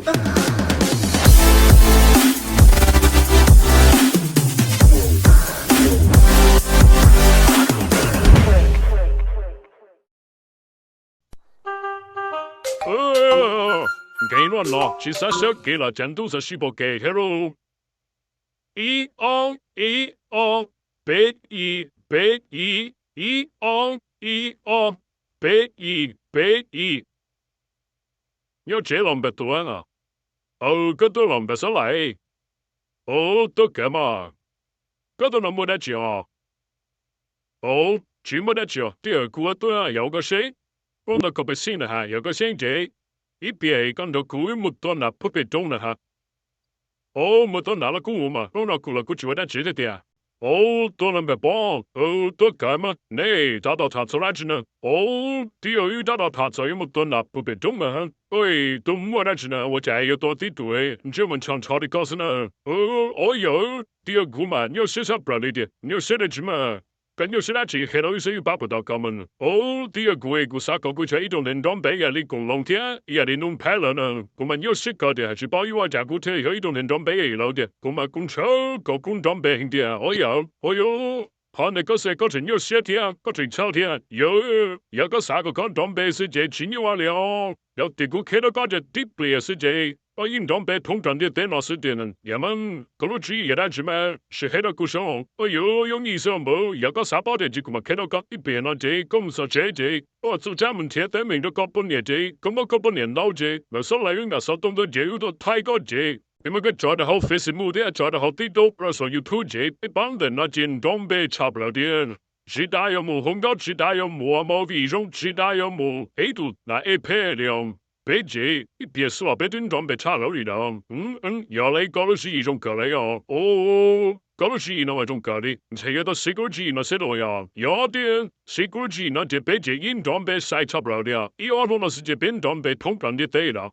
给我拿，其实是给了，真都是西伯给 hello。1 2 1 2 1 2 1 2 1 2 1 2 有这啷不断啊？哦，这都啷不上来？哦，都干嘛？这都能没得讲？哦，去没得讲？第二个段有个谁？我那可不行了哈，有个谁这？一边跟着故意没到那不被动了哈。哦，没到那了故嘛，我那故了故去我那记得的。哦，都能被帮，哦，都干嘛？你找到他出来只能，哦，第二有找到他这有没到那不被动嘛？喂，都没得只能，我再有多的对，你这么强差的告诉呢？哦哟，第二个嘛，你要写上不了的，你要写的字嘛。跟有些那去黑到有些有把不到搞门哦，第二个个啥个过去一种人装备呀，你共龙天也得弄拍了呢。我们有些搞的还是保佑我家过去有一种人装备也了的，我们公车个工装备型的，哦哟，怕那个谁搞成有些天，搞成朝天，要个啥个搞装备是这去你话了，要这个看到搞这底不也是这。把硬装备通常的电脑是的呢，要么格鲁吉也来去嘛，是黑到故上，哎呦，有你说么？要搞啥包的这个嘛，看到搞一边了这，我们说这，我做咱们天对面都搞半年这，怎么搞半年老这？那说来用那说懂得就有多太高这。你们个抓得好 Facebook 的，抓得好地多，不然说 YouTube 这，一般人那件装备差不了点。其他有么红高，其他有么毛皮绒，其他有么黑度那一配量。别急，你别说别等装备差了的了。要来搞的是一种各类哦。哦，搞的是另外一种各的，才有到security那些了呀。要的 security 那这别急，硬装备晒差不了的，一二多那是这边装备通常的对了。